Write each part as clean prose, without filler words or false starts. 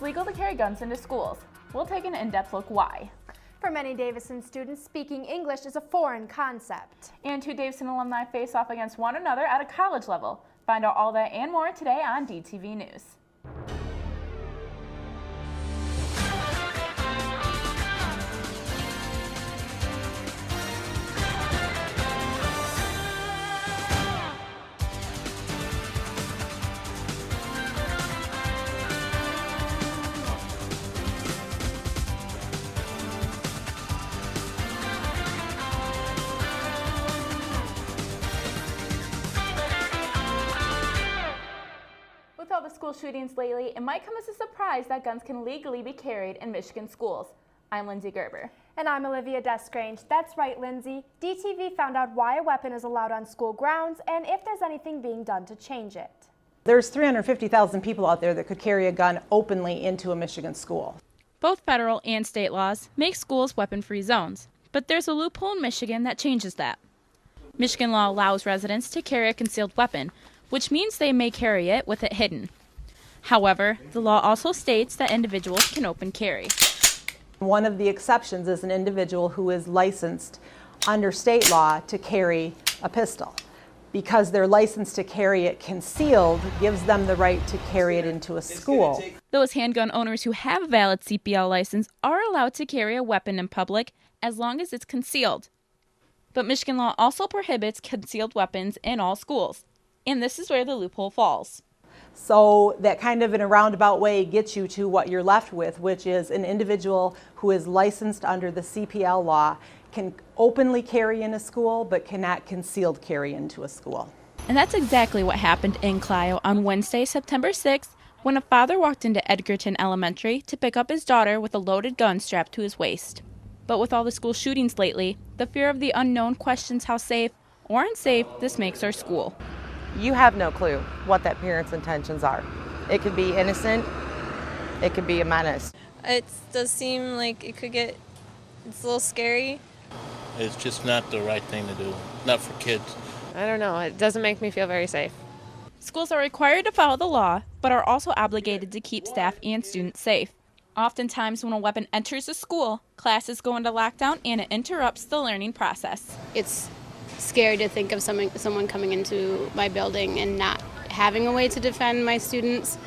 It's legal to carry guns into schools. We'll take an in-depth look why. For many Davidson students, speaking English is a foreign concept. And two Davidson alumni face off against one another at a college level. Find out all that and more today on DTV News. With all the school shootings lately, it might come as a surprise that guns can legally be carried in Michigan schools. I'm Lindsay Gerber. And I'm Olivia Desgrange. That's right, Lindsay. DTV found out why a weapon is allowed on school grounds and if there's anything being done to change it. There's 350,000 people out there that could carry a gun openly into a Michigan school. Both federal and state laws make schools weapon-free zones, but there's a loophole in Michigan that changes that. Michigan law allows residents to carry a concealed weapon, which means they may carry it with it hidden. However, the law also states that individuals can open carry. One of the exceptions is an individual who is licensed under state law to carry a pistol. Because they're licensed to carry it concealed gives them the right to carry it into a school. Those handgun owners who have a valid CPL license are allowed to carry a weapon in public as long as it's concealed. But Michigan law also prohibits concealed weapons in all schools. And this is where the loophole falls. So that kind of in a roundabout way gets you to what you're left with, which is an individual who is licensed under the CPL law can openly carry in a school but cannot concealed carry into a school. And that's exactly what happened in Clio on Wednesday, September 6th, when a father walked into Edgerton Elementary to pick up his daughter with a loaded gun strapped to his waist. But with all the school shootings lately, the fear of the unknown questions how safe or unsafe this makes our school. You have no clue what that parent's intentions are. It could be innocent, it could be a menace. It does seem like it's a little scary. It's just not the right thing to do, not for kids. I don't know, it doesn't make me feel very safe. Schools are required to follow the law, but are also obligated to keep staff and students safe. Oftentimes when a weapon enters a school, classes go into lockdown and it interrupts the learning process. It's scary to think of someone coming into my building and not having a way to defend my students.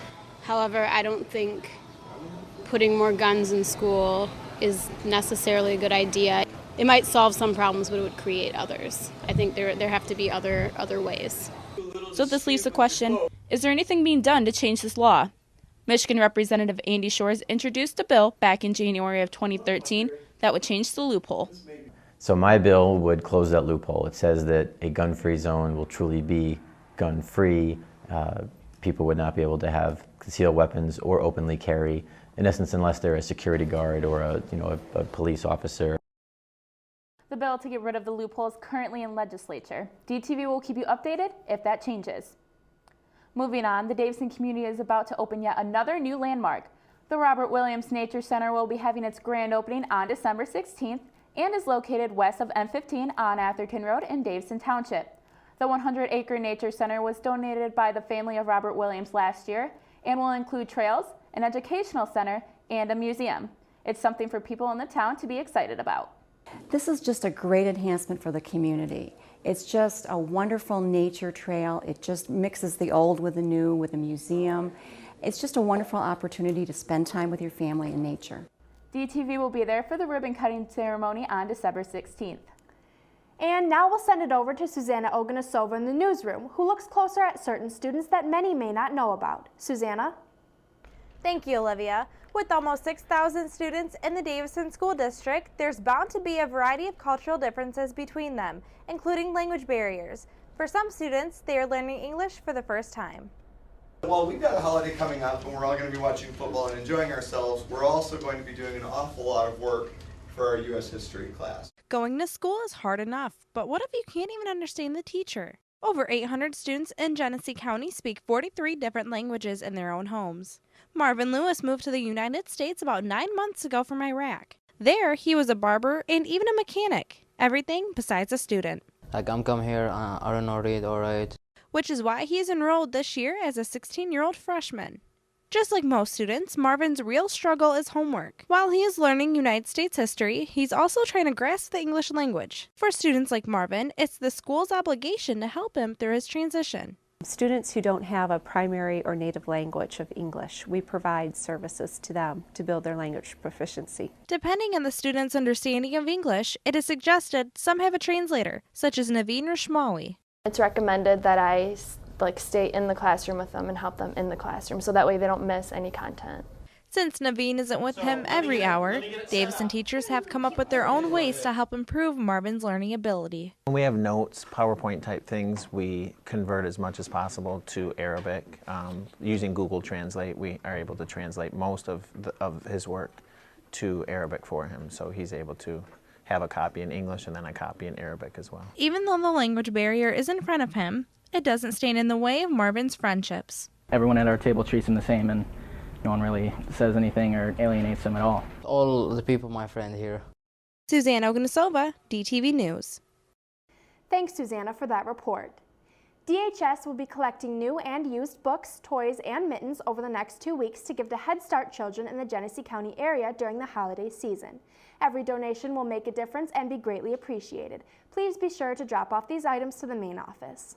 However, I don't think putting more guns in school is necessarily a good idea. It might solve some problems, but it would create others. I think there have to be other ways. So this leaves the question, is there anything being done to change this law? Michigan Representative Andy Shores introduced a bill back in January of 2013 that would change the loophole. So my bill would close that loophole. It says that a gun-free zone will truly be gun-free. People would not be able to have concealed weapons or openly carry, in essence, unless they're a security guard or a police officer. The bill to get rid of the loophole is currently in legislature. DTV will keep you updated if that changes. Moving on, the Davidson community is about to open yet another new landmark. The Robert Williams Nature Center will be having its grand opening on December 16th and is located west of M15 on Atherton Road in Davidson Township. The 100-acre nature center was donated by the family of Robert Williams last year and will include trails, an educational center, and a museum. It's something for people in the town to be excited about. This is just a great enhancement for the community. It's just a wonderful nature trail. It just mixes the old with the new with a museum. It's just a wonderful opportunity to spend time with your family in nature. DTV will be there for the ribbon cutting ceremony on December 16th. And now we'll send it over to Susanna Oganasova in the newsroom, who looks closer at certain students that many may not know about. Susanna? Thank you, Olivia. With almost 6,000 students in the Davidson School District, there's bound to be a variety of cultural differences between them, including language barriers. For some students, they are learning English for the first time. While we've got a holiday coming up and we're all going to be watching football and enjoying ourselves, we're also going to be doing an awful lot of work for our U.S. history class. Going to school is hard enough, but what if you can't even understand the teacher? Over 800 students in Genesee County speak 43 different languages in their own homes. Marvin Lewis moved to the United States about 9 months ago from Iraq. There, he was a barber and even a mechanic, everything besides a student. I'm come here, I don't know read or write. Which is why he's enrolled this year as a 16-year-old freshman. Just like most students, Marvin's real struggle is homework. While he is learning United States history, he's also trying to grasp the English language. For students like Marvin, it's the school's obligation to help him through his transition. Students who don't have a primary or native language of English, we provide services to them to build their language proficiency. Depending on the student's understanding of English, it is suggested some have a translator, such as Naveen Rashmawi. It's recommended that I stay in the classroom with them and help them in the classroom, so that way they don't miss any content. Since Naveen isn't with him every hour, Davison teachers have come up with their own ways to help improve Marvin's learning ability. When we have notes, PowerPoint type things, we convert as much as possible to Arabic. Using Google Translate, we are able to translate most of his work to Arabic for him, so he's able to have a copy in English and then a copy in Arabic as well. Even though the language barrier is in front of him, it doesn't stand in the way of Marvin's friendships. Everyone at our table treats him the same, and no one really says anything or alienates him at all. All the people, my friend here. Susanna Ogunasova, DTV News. Thanks, Susanna, for that report. DHS will be collecting new and used books, toys, and mittens over the next 2 weeks to give to Head Start children in the Genesee County area during the holiday season. Every donation will make a difference and be greatly appreciated. Please be sure to drop off these items to the main office.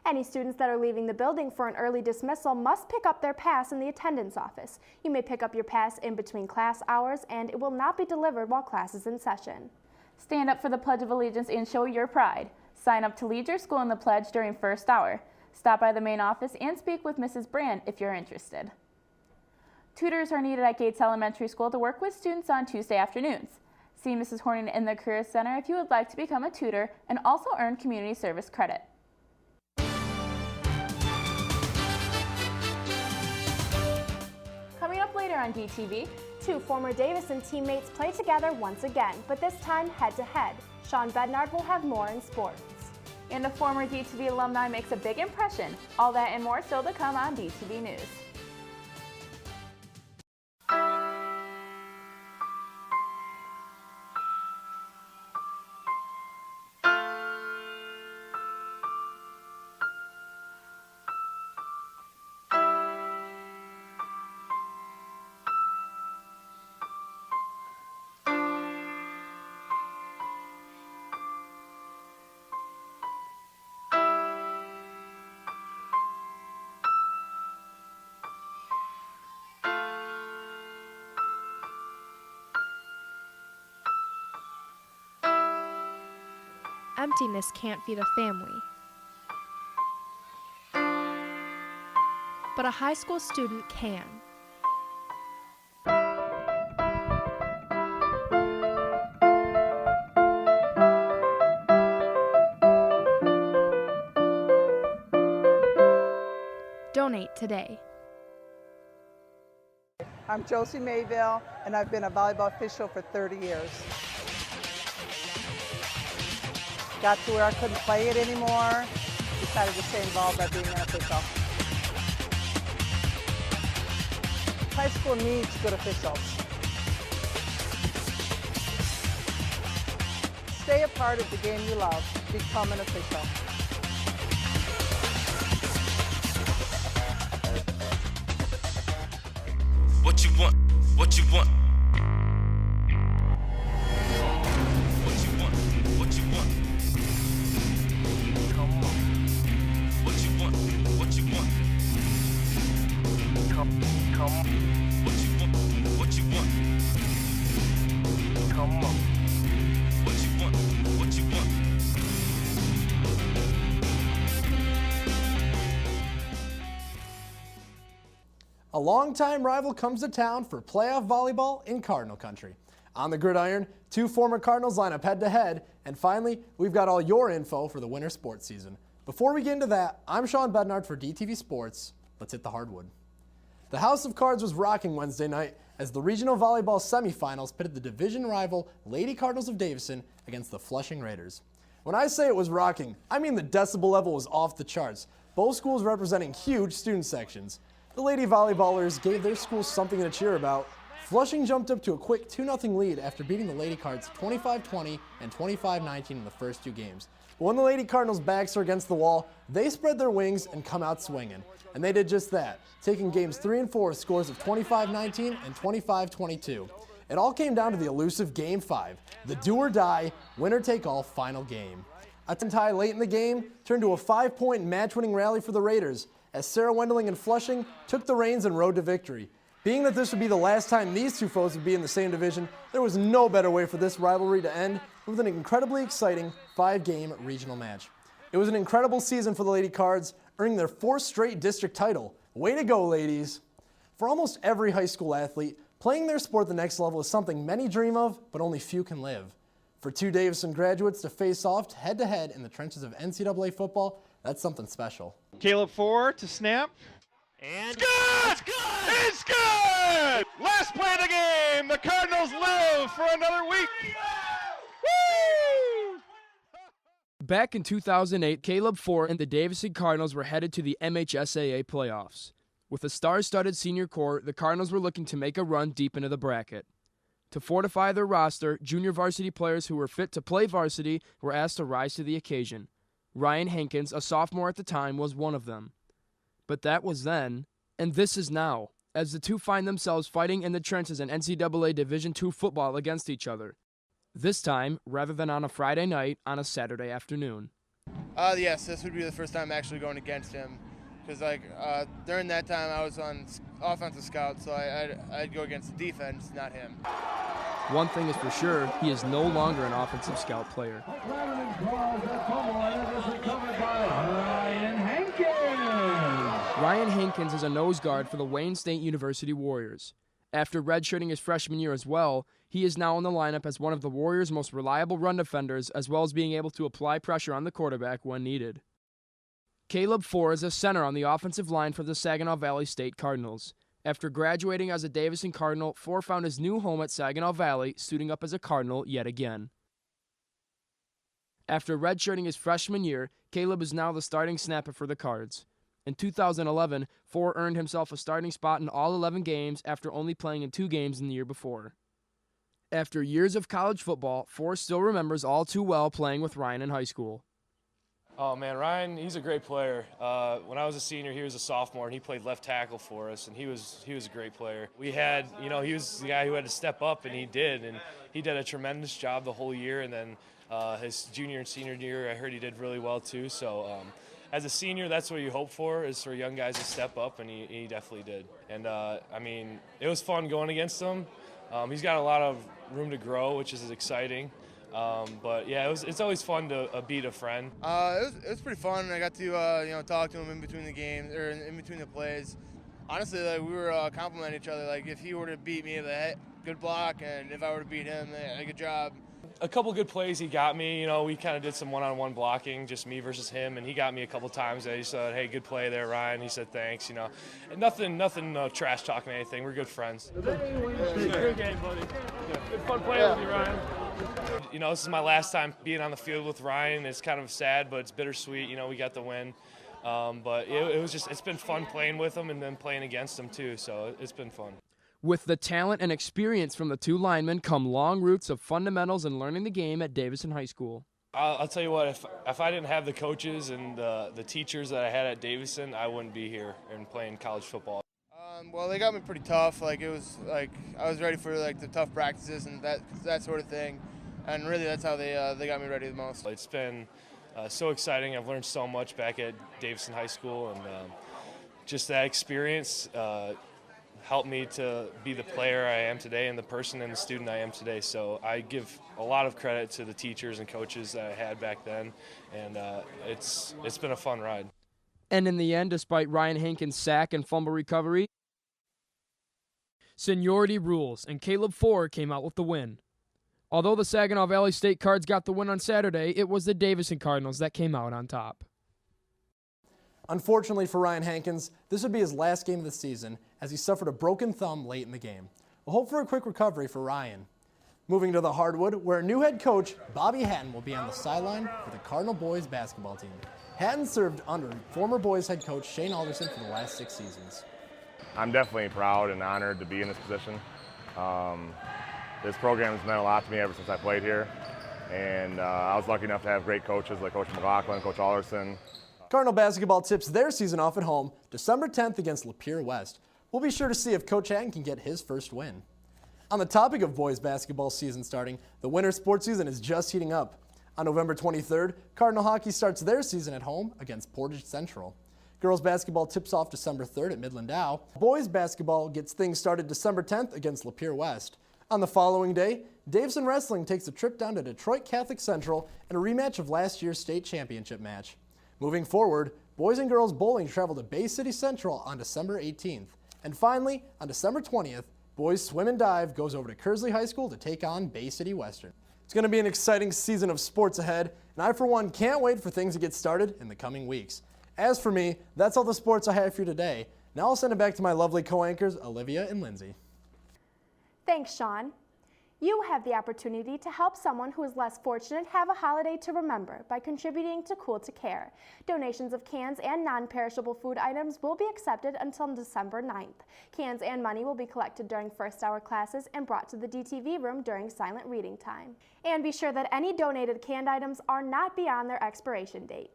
Any students that are leaving the building for an early dismissal must pick up their pass in the attendance office. You may pick up your pass in between class hours, and it will not be delivered while class is in session. Stand up for the Pledge of Allegiance and show your pride. Sign up to lead your school in the pledge during first hour. Stop by the main office and speak with Mrs. Brand if you're interested. Tutors are needed at Gates Elementary School to work with students on Tuesday afternoons. See Mrs. Horning in the Career Center if you would like to become a tutor and also earn community service credit. Coming up later on DTV, two former Davison teammates play together once again, but this time head-to-head. Shawn Bednard will have more in sports. And a former DTV alumni makes a big impression. All that and more still to come on DTV News. Emptiness can't feed a family. But a high school student can. Donate today. I'm Josie Mayville, and I've been a volleyball official for 30 years. Got to where I couldn't play it anymore, decided to stay involved by being an official. High school needs good officials. Stay a part of the game you love. Become an official. What you want? What you want? A longtime rival comes to town for playoff volleyball in Cardinal Country. On the gridiron, two former Cardinals line up head-to-head, and finally, we've got all your info for the winter sports season. Before we get into that, I'm Shawn Bednard for DTV Sports. Let's hit the hardwood. The House of Cards was rocking Wednesday night as the regional volleyball semifinals pitted the division rival Lady Cardinals of Davison against the Flushing Raiders. When I say it was rocking, I mean the decibel level was off the charts, both schools representing huge student sections. The Lady Volleyballers gave their schools something to cheer about. Flushing jumped up to a quick 2-0 lead after beating the Lady Cards 25-20 and 25-19 in the first two games. But when the Lady Cardinals' backs are against the wall, they spread their wings and come out swinging. And they did just that, taking games 3 and 4 with scores of 25-19 and 25-22. It all came down to the elusive Game 5, the do-or-die, winner-take-all final game. A tie late in the game turned to a 5-point match-winning rally for the Raiders as Sarah Wendling and Flushing took the reins and rode to victory. Being that this would be the last time these two foes would be in the same division, there was no better way for this rivalry to end with an incredibly exciting 5-game regional match. It was an incredible season for the Lady Cards, earning their 4th straight district title. Way to go, ladies! For almost every high school athlete, playing their sport at the next level is something many dream of, but only few can live. For two Davison graduates to face off head-to-head in the trenches of NCAA football, that's something special. Caleb 4 to snap. And it's good! It's good! Last play of the game. The Cardinals live for another week. Woo! Back in 2008, Caleb 4 and the Davison Cardinals were headed to the MHSAA playoffs. With a star-studded senior core, the Cardinals were looking to make a run deep into the bracket. To fortify their roster, junior varsity players who were fit to play varsity were asked to rise to the occasion. Ryan Hankins, a sophomore at the time, was one of them. But that was then, and this is now, as the two find themselves fighting in the trenches in NCAA Division II football against each other. This time, rather than on a Friday night, on a Saturday afternoon. Yes, this would be the first time actually going against him. Because during that time I was on offensive scout, so I'd go against the defense, not him. One thing is for sure, he is no longer an offensive scout player. Ryan Hankins is a nose guard for the Wayne State University Warriors. After redshirting his freshman year as well, he is now in the lineup as one of the Warriors' most reliable run defenders, as well as being able to apply pressure on the quarterback when needed. Caleb 4 is a center on the offensive line for the Saginaw Valley State Cardinals. After graduating as a Davison Cardinal, 4 found his new home at Saginaw Valley, suiting up as a Cardinal yet again. After redshirting his freshman year, Caleb is now the starting snapper for the Cards. In 2011, 4 earned himself a starting spot in all 11 games after only playing in 2 games in the year before. After years of college football, 4 still remembers all too well playing with Ryan in high school. Oh man, Ryan, he's a great player. When I was a senior, he was a sophomore, and he played left tackle for us, and he was a great player. We had, he was the guy who had to step up, and he did a tremendous job the whole year. And then his junior and senior year, I heard he did really well too. So as a senior, that's what you hope for, is for young guys to step up, and he definitely did. And it was fun going against him. He's got a lot of room to grow, which is exciting. But yeah, it's always fun to beat a friend. It was pretty fun. I got to talk to him in between the games or in between the plays. Honestly, we were complimenting each other. If he were to beat me, good block, and if I were to beat him, good job. A couple good plays he got me. We kind of did some one-on-one blocking, just me versus him, and he got me a couple times. He said, "Hey, good play there, Ryan." He said, "Thanks." And nothing trash talking or anything. We're good friends. Good game, buddy. Good fun playing with you, Ryan. This is my last time being on the field with Ryan. It's kind of sad, but it's bittersweet. We got the win. But it's been fun playing with him and then playing against him too. So it's been fun. With the talent and experience from the 2 linemen come long roots of fundamentals and learning the game at Davison High School. I'll tell you what, if I didn't have the coaches and the teachers that I had at Davison, I wouldn't be here and playing college football. Well, they got me pretty tough. I was ready for the tough practices and that sort of thing. And really, that's how they got me ready the most. It's been so exciting. I've learned so much back at Davison High School, and just that experience helped me to be the player I am today and the person and the student I am today. So I give a lot of credit to the teachers and coaches that I had back then, and it's been a fun ride. And in the end, despite Ryan Hankins' sack and fumble recovery, seniority rules, and Caleb 4 came out with the win. Although the Saginaw Valley State Cards got the win on Saturday, it was the Davison Cardinals that came out on top. Unfortunately for Ryan Hankins, this would be his last game of the season as he suffered a broken thumb late in the game. We'll hope for a quick recovery for Ryan. Moving to the hardwood, where new head coach Bobby Hatton will be on the sideline for the Cardinal boys basketball team. Hatton served under former boys head coach Shane Alderson for the last 6 seasons. I'm definitely proud and honored to be in this position. This program has meant a lot to me ever since I played here, and I was lucky enough to have great coaches like Coach McLaughlin, Coach Alderson. Cardinal basketball tips their season off at home December 10th against Lapeer West. We'll be sure to see if Coach Hatton can get his first win. On the topic of boys basketball season starting, the winter sports season is just heating up. On November 23rd, Cardinal hockey starts their season at home against Portage Central. Girls basketball tips off December 3rd at Midland Dow. Boys basketball gets things started December 10th against Lapeer West. On the following day, Davison Wrestling takes a trip down to Detroit Catholic Central in a rematch of last year's state championship match. Moving forward, boys and girls bowling travel to Bay City Central on December 18th. And finally, on December 20th, boys swim and dive goes over to Kersley High School to take on Bay City Western. It's going to be an exciting season of sports ahead, and I, for one, can't wait for things to get started in the coming weeks. As for me, that's all the sports I have for you today. Now I'll send it back to my lovely co-anchors, Olivia and Lindsay. Thanks, Shawn. You have the opportunity to help someone who is less fortunate have a holiday to remember by contributing to Cool to Care. Donations of cans and non-perishable food items will be accepted until December 9th. Cans and money will be collected during first hour classes and brought to the DTV room during silent reading time. And be sure that any donated canned items are not beyond their expiration date.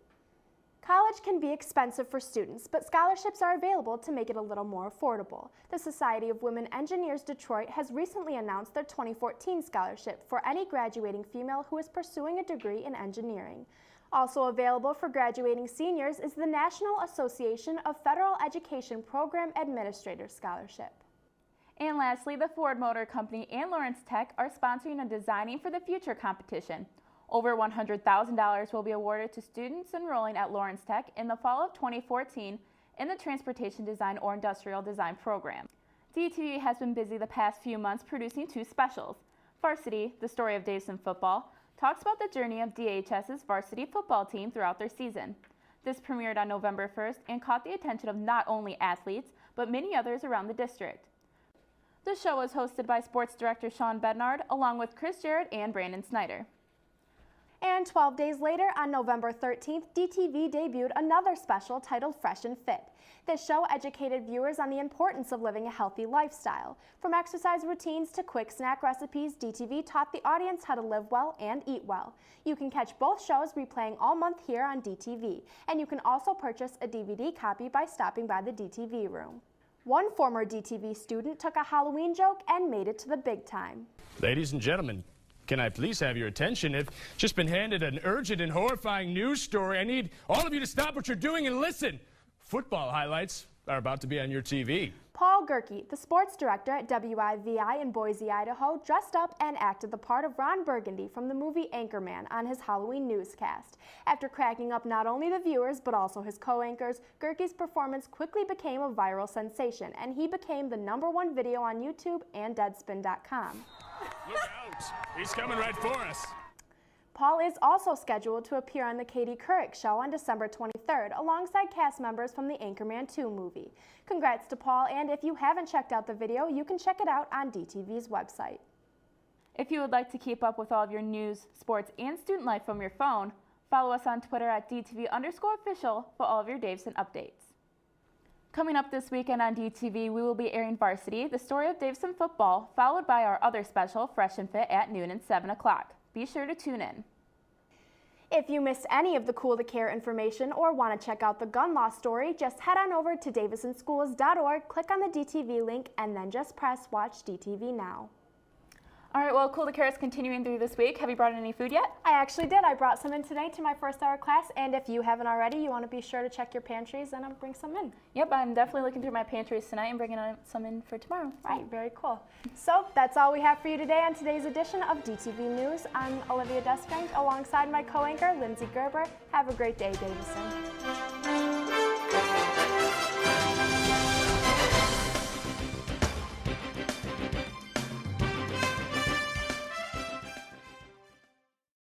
College can be expensive for students, but scholarships are available to make it a little more affordable. The Society of Women Engineers Detroit has recently announced their 2014 scholarship for any graduating female who is pursuing a degree in engineering. Also available for graduating seniors is the National Association of Federal Education Program Administrators Scholarship. And lastly, the Ford Motor Company and Lawrence Tech are sponsoring a Designing for the Future competition. Over $100,000 will be awarded to students enrolling at Lawrence Tech in the fall of 2014 in the Transportation Design or Industrial Design program. DTV has been busy the past few months producing two specials. Varsity, the story of Davison football, talks about the journey of DHS's varsity football team throughout their season. This premiered on November 1st and caught the attention of not only athletes, but many others around the district. The show was hosted by sports director Shawn Bednard, along with Chris Jarrett and Brandon Snyder. And 12 days later, on November 13th, DTV debuted another special titled Fresh and Fit. This show educated viewers on the importance of living a healthy lifestyle. From exercise routines to quick snack recipes, DTV taught the audience how to live well and eat well. You can catch both shows replaying all month here on DTV, and you can also purchase a DVD copy by stopping by the DTV room. One former DTV student took a Halloween joke and made it to the big time. Ladies and gentlemen, can I please have your attention? I've just been handed an urgent and horrifying news story. I need all of you to stop what you're doing and listen. Football highlights are about to be on your TV. Paul Gerke, the sports director at WIVI in Boise, Idaho, dressed up and acted the part of Ron Burgundy from the movie Anchorman on his Halloween newscast. After cracking up not only the viewers but also his co-anchors, Gerke's performance quickly became a viral sensation, and he became the #1 video on YouTube and Deadspin.com. Look out! He's coming right for us. Paul is also scheduled to appear on the Katie Couric Show on December 23rd, alongside cast members from the Anchorman 2 movie. Congrats to Paul, and if you haven't checked out the video, you can check it out on DTV's website. If you would like to keep up with all of your news, sports, and student life from your phone, follow us on Twitter at DTV_official for all of your Davison updates. Coming up this weekend on DTV, we will be airing Varsity, the story of Davison football, followed by our other special, Fresh and Fit, at noon and 7 o'clock. Be sure to tune in. If you missed any of the Cool to Care information or want to check out the gun law story, just head on over to davisonschools.org, click on the DTV link, and then just press Watch DTV Now. All right, well, Cool to Care is continuing through this week. Have you brought in any food yet? I actually did. I brought some in today to my first hour class, and if you haven't already, you want to be sure to check your pantries and I'll bring some in. Yep, I'm definitely looking through my pantries tonight and bringing some in for tomorrow. Right, very cool. So that's all we have for you today on today's edition of DTV News. I'm Olivia Desgrange alongside my co-anchor, Lindsay Gerber. Have a great day, Davison.